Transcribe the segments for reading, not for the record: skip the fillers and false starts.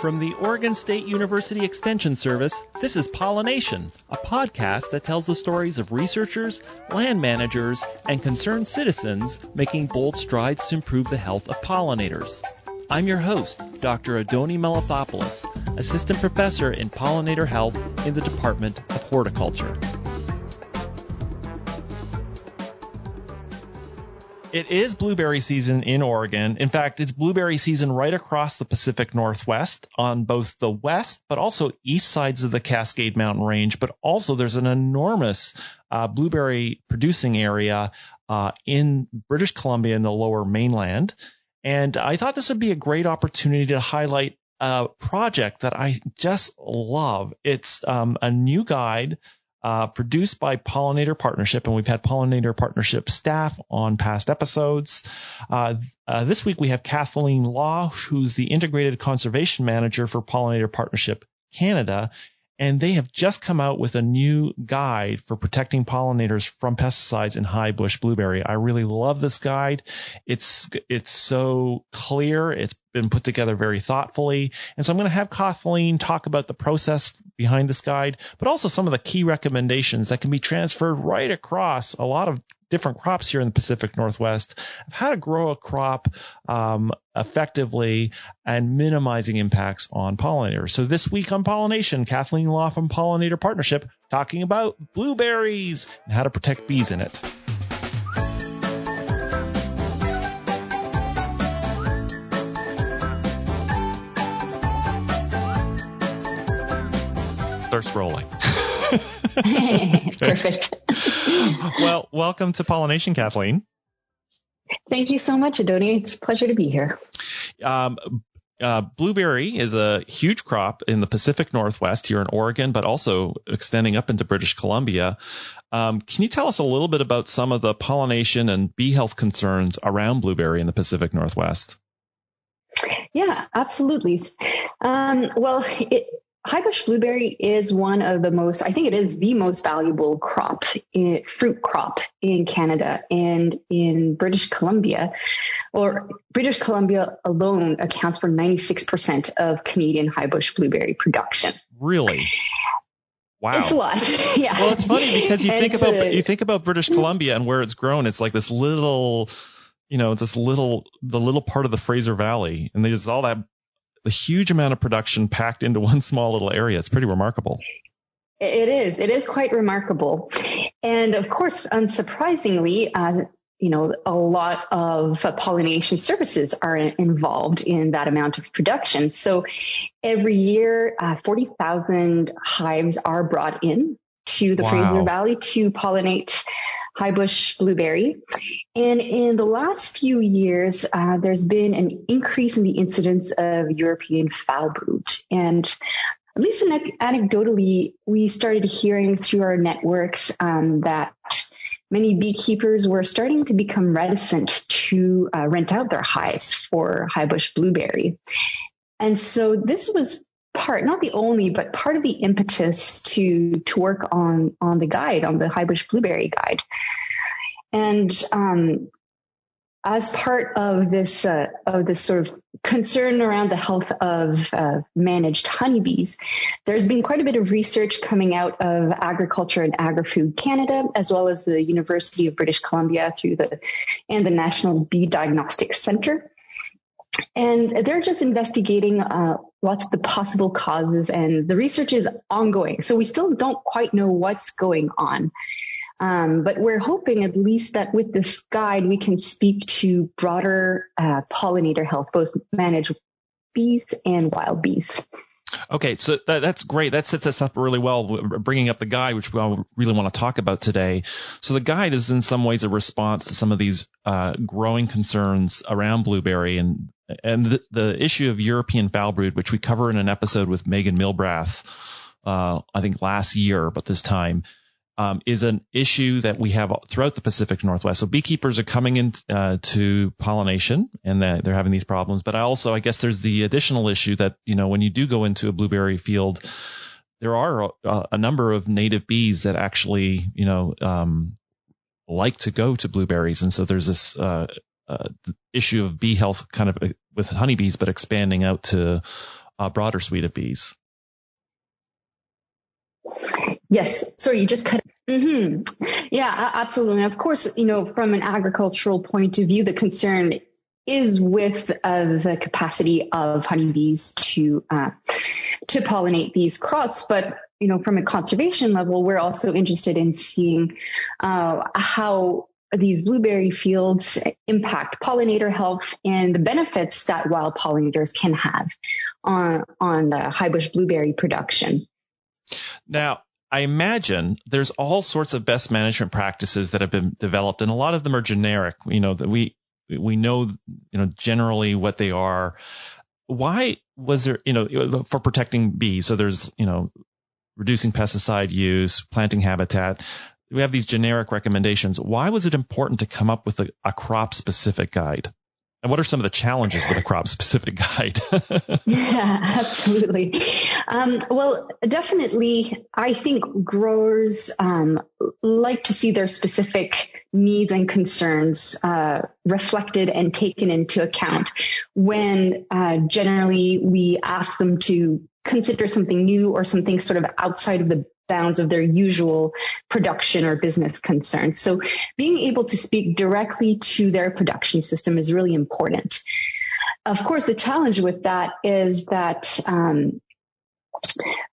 From the Oregon State University Extension Service, this is Pollination, a podcast that tells the stories of researchers, land managers, and concerned citizens making bold strides to improve the health of pollinators. I'm your host, Dr. Adoni Melathopoulos, Assistant Professor in Pollinator Health in the Department of Horticulture. It is blueberry season in Oregon. In fact, it's blueberry season right across the Pacific Northwest on both the west, but also east sides of the Cascade Mountain Range. But also there's an enormous blueberry producing area in British Columbia in the lower mainland. And I thought this would be a great opportunity to highlight a project that I just love. It's a new guide produced by Pollinator Partnership, and we've had Pollinator Partnership staff on past episodes. This week we have Kathleen Law, who's the Integrated Conservation Manager for Pollinator Partnership Canada, and they have just come out with a new guide for protecting pollinators from pesticides in Highbush blueberry. I really love this guide. It's so clear. It's been put together very thoughtfully. And so I'm going to have Kathleen talk about the process behind this guide, but also some of the key recommendations that can be transferred right across a lot of different crops here in the Pacific Northwest of how to grow a crop effectively and minimizing impacts on pollinators. So this week on Pollination, Kathleen Law from Pollinator Partnership talking about blueberries and how to protect bees in it. Starts rolling. Perfect. Well, welcome to Pollination, Kathleen. Thank you so much, Adoni. It's a pleasure to be here. Blueberry is a huge crop in the Pacific Northwest here in Oregon, but also extending up into British Columbia. Can you tell us a little bit about some of the pollination and bee health concerns around blueberry in the Pacific Northwest? Yeah, absolutely. Highbush blueberry is one of the most, I think it is the most valuable fruit crop in Canada and in British Columbia. Or British Columbia alone accounts for 96% of Canadian Highbush blueberry production. Really? Wow. It's a lot. Yeah. Well, it's funny because you think about British Columbia and where it's grown. It's like this little, the little part of the Fraser Valley, and there's all that. The huge amount of production packed into one small little area. It's pretty remarkable. It is. It is quite remarkable. And of course, unsurprisingly, a lot of pollination services are involved in that amount of production. So every year, 40,000 hives are brought in to the Fraser Valley to pollinate Highbush blueberry. And in the last few years, there's been an increase in the incidence of European foul brood. And at least anecdotally, we started hearing through our networks that many beekeepers were starting to become reticent to rent out their hives for Highbush blueberry. And so this was not the only, but part of the impetus to work on the guide, on the Highbush blueberry guide. And as part of this sort of concern around the health of managed honeybees, there's been quite a bit of research coming out of Agriculture and Agri-Food Canada, as well as the University of British Columbia and the National Bee Diagnostic Centre. And they're just investigating lots of the possible causes, and the research is ongoing. So we still don't quite know what's going on. But we're hoping at least that with this guide, we can speak to broader pollinator health, both managed bees and wild bees. Okay, so that's great. That sets us up really well, bringing up the guide, which we all really want to talk about today. So the guide is in some ways a response to some of these growing concerns around blueberry and the issue of European foul brood, which we cover in an episode with Megan Milbrath, I think last year, but this time, is an issue that we have throughout the Pacific Northwest. So beekeepers are coming in to pollination, and they're having these problems. But I guess there's the additional issue that, when you do go into a blueberry field, there are a number of native bees that actually, like to go to blueberries. And so there's this issue of bee health kind of with honeybees, but expanding out to a broader suite of bees. Yes. Sorry, you just cut. Yeah, absolutely. And of course, from an agricultural point of view, the concern is with the capacity of honeybees to pollinate these crops. But, from a conservation level, we're also interested in seeing how these blueberry fields impact pollinator health and the benefits that wild pollinators can have on Highbush blueberry production. Now, I imagine there's all sorts of best management practices that have been developed, and a lot of them are generic. That we know, generally what they are. Why was there, for protecting bees? So there's, reducing pesticide use, planting habitat. We have these generic recommendations. Why was it important to come up with a crop-specific guide? And what are some of the challenges with a crop-specific guide? Yeah, absolutely. Well, definitely, I think growers like to see their specific needs and concerns reflected and taken into account when generally we ask them to consider something new or something sort of outside of the bounds of their usual production or business concerns. So being able to speak directly to their production system is really important. Of course, the challenge with that is that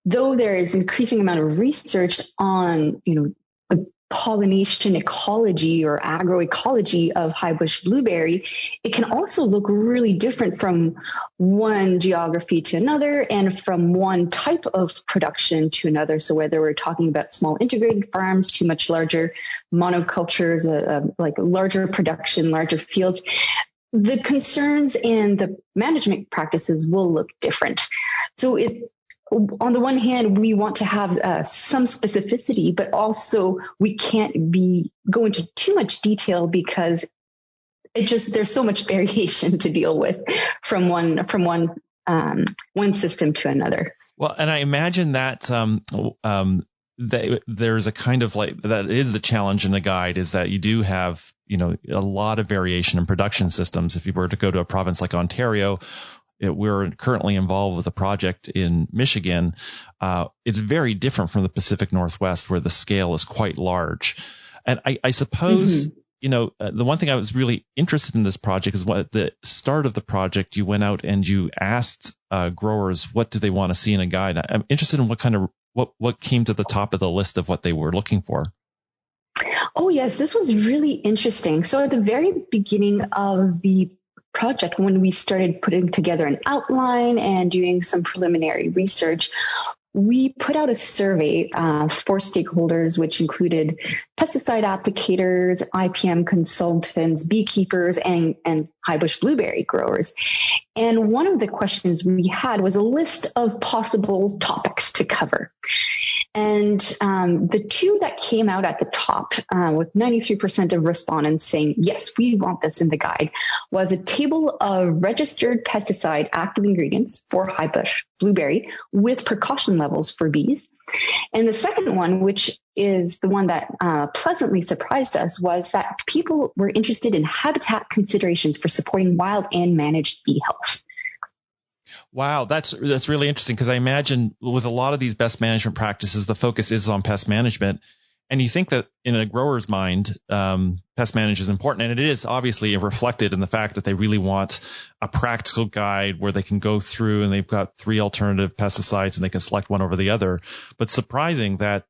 though there is increasing amount of research on, the pollination ecology or agroecology of Highbush blueberry, it can also look really different from one geography to another and from one type of production to another. So whether we're talking about small integrated farms to much larger monocultures, like larger production, larger fields, the concerns and the management practices will look different. So on the one hand, we want to have some specificity, but also we can't go into too much detail because there's so much variation to deal with from one system to another. Well, and I imagine that there's a kind of that is the challenge in the guide, is that you do have a lot of variation in production systems. If you were to go to a province like Ontario, we're currently involved with a project in Michigan. It's very different from the Pacific Northwest, where the scale is quite large. And I suppose, the one thing I was really interested in this project is at the start of the project, you went out and you asked growers what do they want to see in a guide. I'm interested in what came to the top of the list of what they were looking for. Oh, yes, this was really interesting. So at the very beginning of the project, when we started putting together an outline and doing some preliminary research, we put out a survey for stakeholders, which included pesticide applicators, IPM consultants, beekeepers, and Highbush blueberry growers. And one of the questions we had was a list of possible topics to cover. And the two that came out at the top, with 93% of respondents saying, yes, we want this in the guide, was a table of registered pesticide active ingredients for Highbush blueberry with precaution levels for bees. And the second one, which is the one that pleasantly surprised us, was that people were interested in habitat considerations for supporting wild and managed bee health. Wow, that's really interesting, because I imagine with a lot of these best management practices, the focus is on pest management. And you think that in a grower's mind, pest management is important. And it is obviously reflected in the fact that they really want a practical guide where they can go through and they've got 3 alternative pesticides and they can select one over the other. But surprising that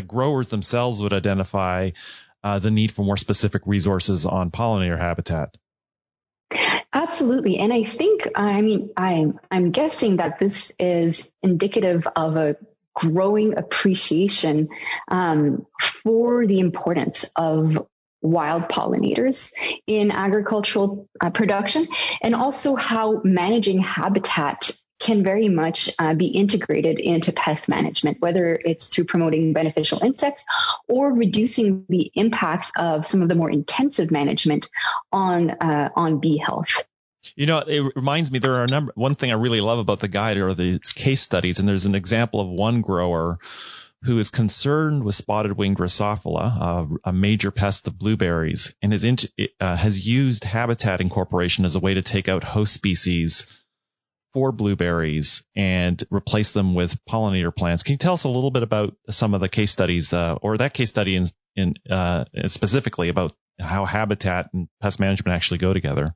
growers themselves would identify the need for more specific resources on pollinator habitat. Absolutely. And I think, I'm guessing that this is indicative of a growing appreciation for the importance of wild pollinators in agricultural production, and also how managing habitat can very much be integrated into pest management, whether it's through promoting beneficial insects or reducing the impacts of some of the more intensive management on bee health. It reminds me, there are one thing I really love about the guide are these case studies. And there's an example of one grower who is concerned with spotted winged Drosophila, a major pest of blueberries, and has used habitat incorporation as a way to take out host species for blueberries and replace them with pollinator plants. Can you tell us a little bit about some of the case studies, or that case study in specifically about how habitat and pest management actually go together?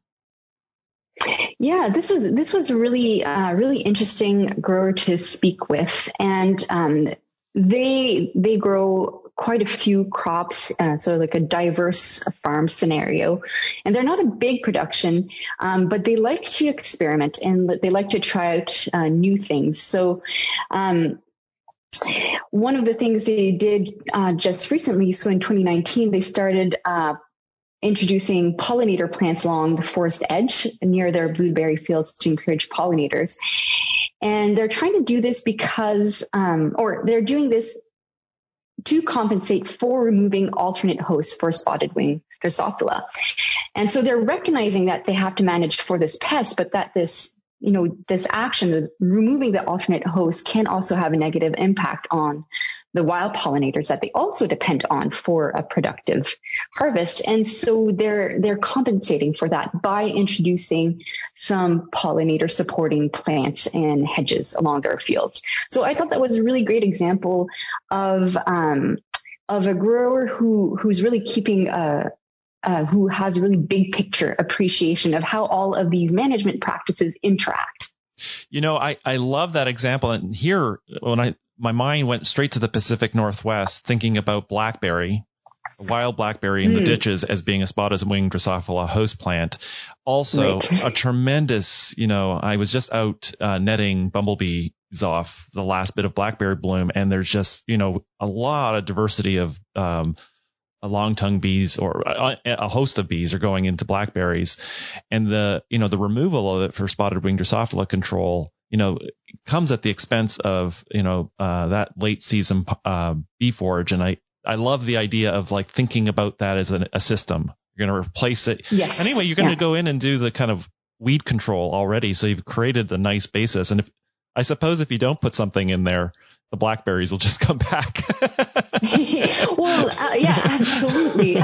Yeah, this was a really interesting grower to speak with, and they grow quite a few crops, so like a diverse farm scenario, and they're not a big production, but they like to experiment and they like to try out new things. So one of the things they did just recently, so in 2019, they started introducing pollinator plants along the forest edge near their blueberry fields to encourage pollinators. And they're trying to do this because, or they're doing this to compensate for removing alternate hosts for spotted wing Drosophila. And so they're recognizing that they have to manage for this pest, but that this action of removing the alternate host can also have a negative impact on the wild pollinators that they also depend on for a productive harvest. And so they're compensating for that by introducing some pollinator supporting plants and hedges along their fields. So I thought that was a really great example of a grower who's really keeping who has a really big picture appreciation of how all of these management practices interact. I love that example. And here, my mind went straight to the Pacific Northwest, thinking about blackberry, wild blackberry in the ditches as being a spotted wing Drosophila host plant. Also, a tremendous, I was just out netting bumblebees off the last bit of blackberry bloom, and there's just, a lot of diversity of long-tongue bees or a host of bees are going into blackberries, and the removal of it for spotted wing Drosophila control, comes at the expense of, that late season bee forage. And I love the idea of like thinking about that as a system. You're going to replace it. Yes. Anyway, you're going to go in and do the kind of weed control already. So you've created a nice basis. And I suppose if you don't put something in there, the blackberries will just come back. Well, yeah, absolutely.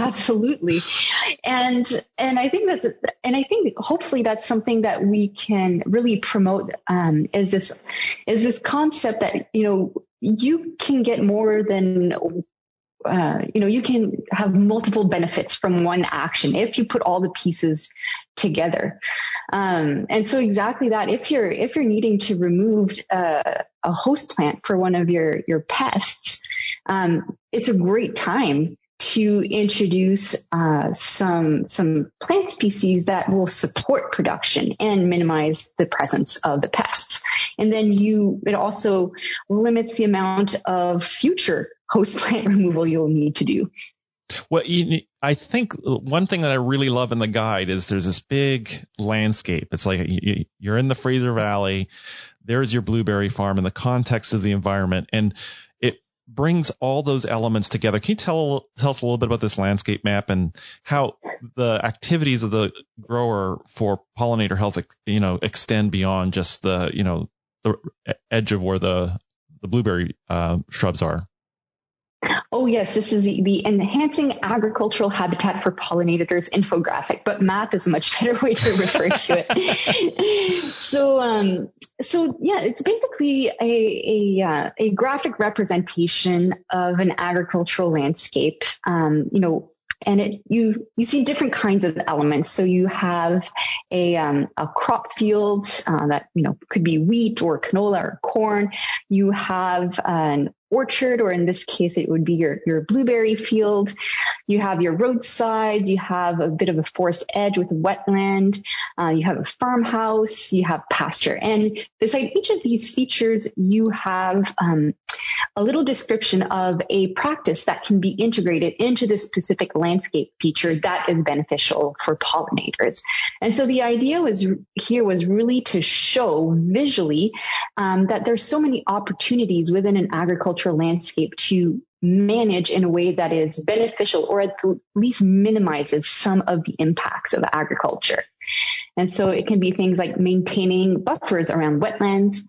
And I think hopefully that's something that we can really promote, is this concept that, you can get more than, you can have multiple benefits from one action if you put all the pieces together. And so exactly that, if you're needing to remove a host plant for one of your pests, it's a great time to introduce some plant species that will support production and minimize the presence of the pests. And then it also limits the amount of future host plant removal you'll need to do. Well, I think one thing that I really love in the guide is there's this big landscape. It's like you're in the Fraser Valley. There's your blueberry farm in the context of the environment, and it brings all those elements together. Can you tell us a little bit about this landscape map and how the activities of the grower for pollinator health, extend beyond just the edge of where the blueberry shrubs are? Oh, yes. This is the Enhancing Agricultural Habitat for Pollinators infographic, but map is a much better way to refer to it. So yeah, it's basically a graphic representation of an agricultural landscape, and you see different kinds of elements. So you have a crop field that could be wheat or canola or corn. You have an orchard, or in this case, it would be your blueberry field. You have your roadside. You have a bit of a forest edge with wetland. You have a farmhouse. You have pasture. And beside each of these features, you have a little description of a practice that can be integrated into this specific landscape feature that is beneficial for pollinators. And so the idea was really to show visually that there's so many opportunities within an agricultural landscape to manage in a way that is beneficial, or at least minimizes some of the impacts of agriculture. And so it can be things like maintaining buffers around wetlands,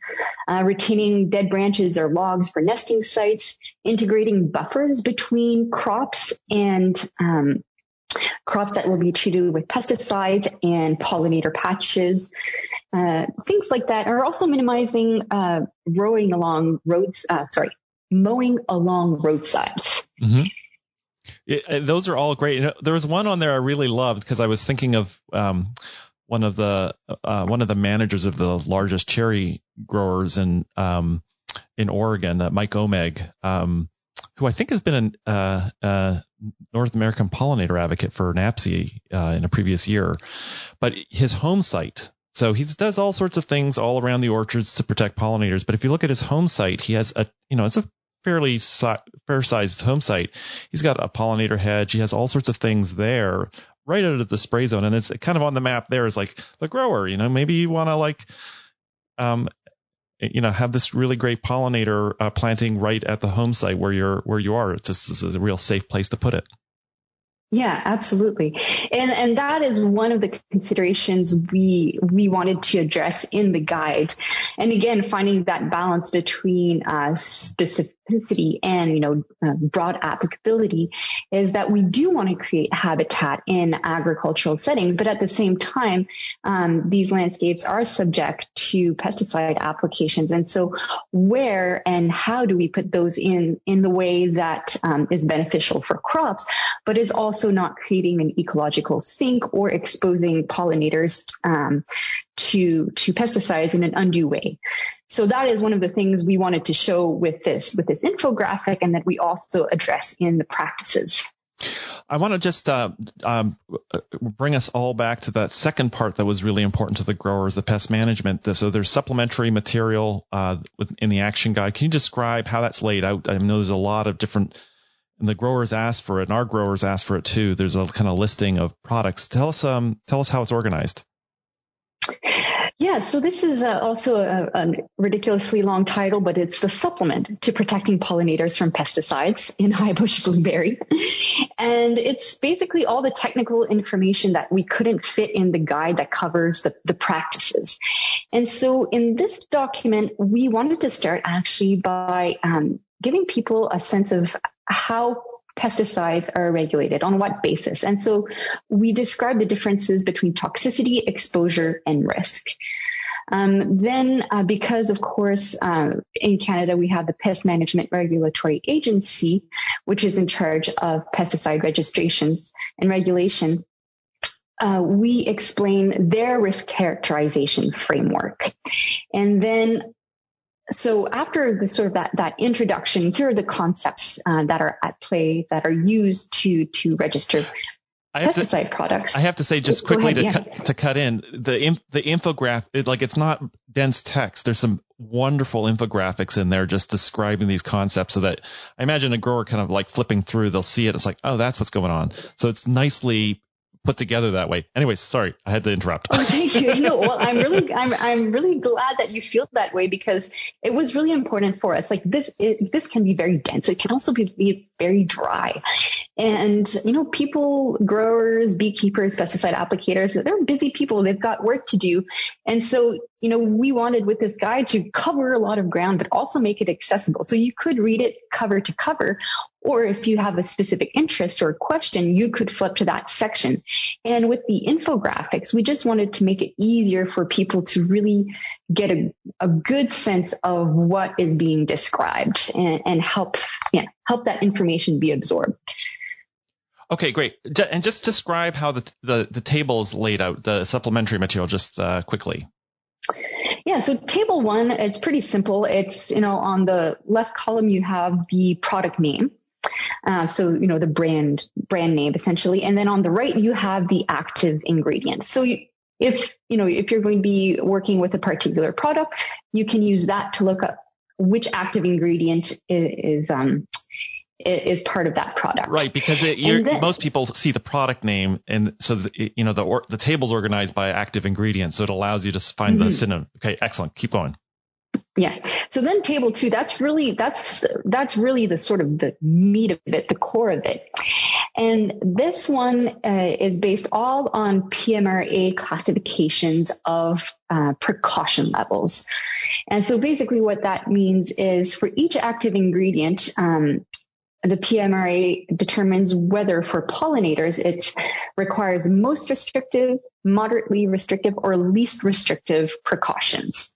retaining dead branches or logs for nesting sites, integrating buffers between crops, and crops that will be treated with pesticides and pollinator patches. Things like that are also minimizing mowing along roadsides. Mm-hmm. Those are all great. There was one on there I really loved because I was thinking of one of the managers of the largest cherry growers in Oregon, Mike Omeg, who I think has been a North American pollinator advocate for NAPSI in a previous year. But his home site, so he does all sorts of things all around the orchards to protect pollinators. But if you look at his home site, he has it's a fairly fair-sized home site. He's got a pollinator hedge. He has all sorts of things there right out of the spray zone. And it's kind of on the map there is like the grower, maybe you want to have this really great pollinator planting right at the home site where you are. It's a real safe place to put it. Yeah, absolutely. And that is one of the considerations we wanted to address in the guide. And again, finding that balance between specificity and, broad applicability is that we do want to create habitat in agricultural settings, but at the same time, these landscapes are subject to pesticide applications. And so where and how do we put those in the way that is beneficial for crops, but is also not creating an ecological sink or exposing pollinators to pesticides in an undue way. So that is one of the things we wanted to show with this infographic, and that we also address in the practices. I want to just bring us all back to that second part that was really important to the growers, the pest management. So there's supplementary material in the action guide. Can you describe how that's laid out? I know there's a lot of different, and the growers asked for it, and our growers asked for it too. There's a kind of listing of products. Tell us how it's organized. Yeah, so this is also a ridiculously long title, but it's the supplement to protecting pollinators from pesticides in Highbush blueberry. And it's basically all the technical information that we couldn't fit in the guide that covers the practices. And so in this document, we wanted to start actually by giving people a sense of how pesticides are regulated, on what basis. And so we describe the differences between toxicity, exposure, and risk. Then, because of course, in Canada, we have the Pest Management Regulatory Agency, which is in charge of pesticide registrations and regulation, we explain their risk characterization framework. And then so after the sort of that introduction, here are the concepts that are at play that are used to register pesticide products. I have to say just quickly to cut in the infographic, it's not dense text. There's some wonderful infographics in there just describing these concepts, so that I imagine a grower kind of like flipping through, they'll see it. It's like, oh, that's what's going on. So it's nicely put together that way. Anyways, sorry, I had to interrupt. Oh, thank you. No, well, I'm really glad that you feel that way, because it was really important for us. Like this can be very dense. It can also be very dry. And, people, growers, beekeepers, pesticide applicators, they're busy people. They've got work to do. And so, we wanted with this guide to cover a lot of ground, but also make it accessible. So you could read it cover to cover, or if you have a specific interest or question, you could flip to that section. And with the infographics, we just wanted to make it easier for people to really get a good sense of what is being described and help that information be absorbed. Okay, great. And just describe how the table is laid out, the supplementary material, just quickly. Yeah, so table 1, it's pretty simple. It's, on the left column, you have the product name. So, the brand name essentially. And then on the right, you have the active ingredients. So if you're going to be working with a particular product, you can use that to look up which active ingredient is part of that product. Right, because most people see the product name, and so the table's organized by active ingredients, so it allows you to find the synonym. Okay, excellent. Keep going. Yeah. So then table 2, that's really the sort of the meat of it, the core of it. And this one is based all on PMRA classifications of precaution levels. And so basically what that means is for each active ingredient, the PMRA determines whether for pollinators it requires most restrictive, moderately restrictive, or least restrictive precautions.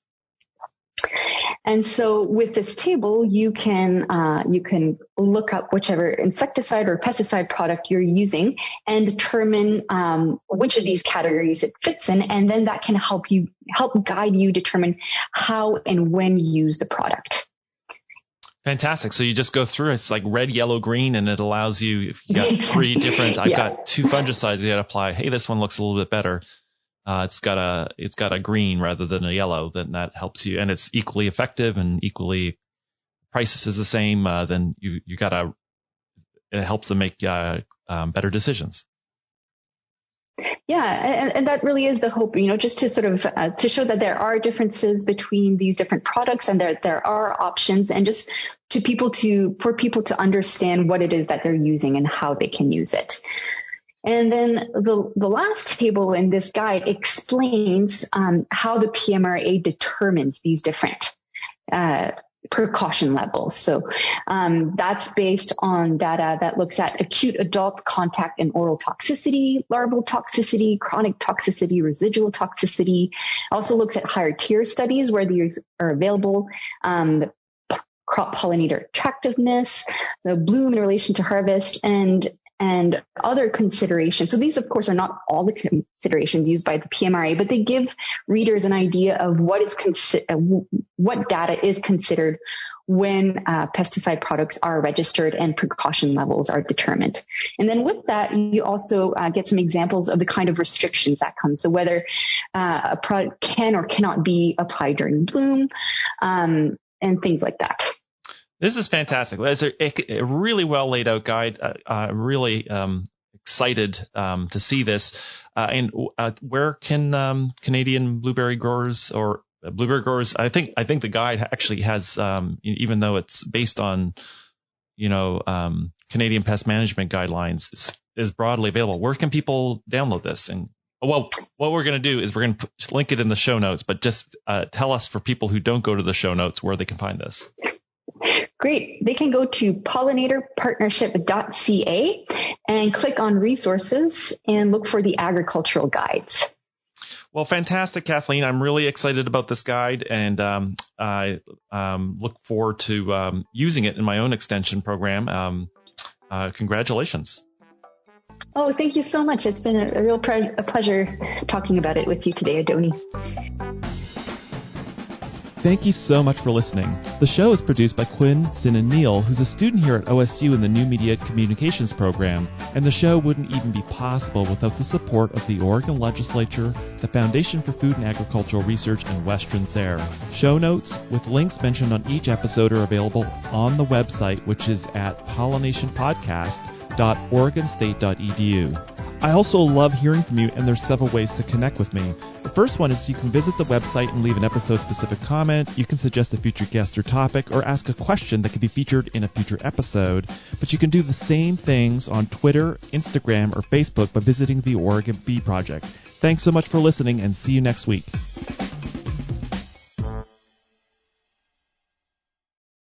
And so with this table, you can look up whichever insecticide or pesticide product you're using and determine which of these categories it fits in, and then that can help guide you determine how and when you use the product. Fantastic. So you just go through, it's like red, yellow, green, and it allows you, if you got three different, I've got 2 fungicides you got to apply. Hey, this one looks a little bit better. It's got a green rather than a yellow. Then that helps you, and it's equally effective and equally price is the same. Then it helps them make better decisions. Yeah, and that really is the hope, just to sort of to show that there are differences between these different products, and there are options, and just for people to understand what it is that they're using and how they can use it. And then the last table in this guide explains how the PMRA determines these different precaution levels. So that's based on data that looks at acute adult contact and oral toxicity, larval toxicity, chronic toxicity, residual toxicity. Also looks at higher tier studies where these are available. The crop pollinator attractiveness, the bloom in relation to harvest, and other considerations. So these, of course, are not all the considerations used by the PMRA, but they give readers an idea of what data is considered when pesticide products are registered and precaution levels are determined. And then with that, you also get some examples of the kind of restrictions that come. So whether a product can or cannot be applied during bloom, and things like that. This is fantastic. It's a really well laid out guide. Really excited to see this. And where can Canadian blueberry growers or blueberry growers? I think the guide actually has, even though it's based on Canadian pest management guidelines, is broadly available. Where can people download this? And well, what we're going to do is we're going to link it in the show notes. But just tell us, for people who don't go to the show notes, where they can find this. Great. They can go to pollinatorpartnership.ca and click on resources and look for the agricultural guides. Well, fantastic, Kathleen. I'm really excited about this guide, and I look forward to using it in my own extension program. Congratulations. Oh, thank you so much. It's been a real pleasure talking about it with you today, Adoni. Thank you so much for listening. The show is produced by Quinn Sinan-Neal, who's a student here at OSU in the New Media Communications program, and the show wouldn't even be possible without the support of the Oregon Legislature, the Foundation for Food and Agricultural Research, and Western SARE. Show notes with links mentioned on each episode are available on the website, which is at pollination.podcast.oregonstate.edu. I also love hearing from you, and there's several ways to connect with me. The first one is you can visit the website and leave an episode-specific comment. You can suggest a future guest or topic, or ask a question that could be featured in a future episode. But you can do the same things on Twitter, Instagram, or Facebook by visiting the Oregon Bee Project. Thanks so much for listening, and see you next week.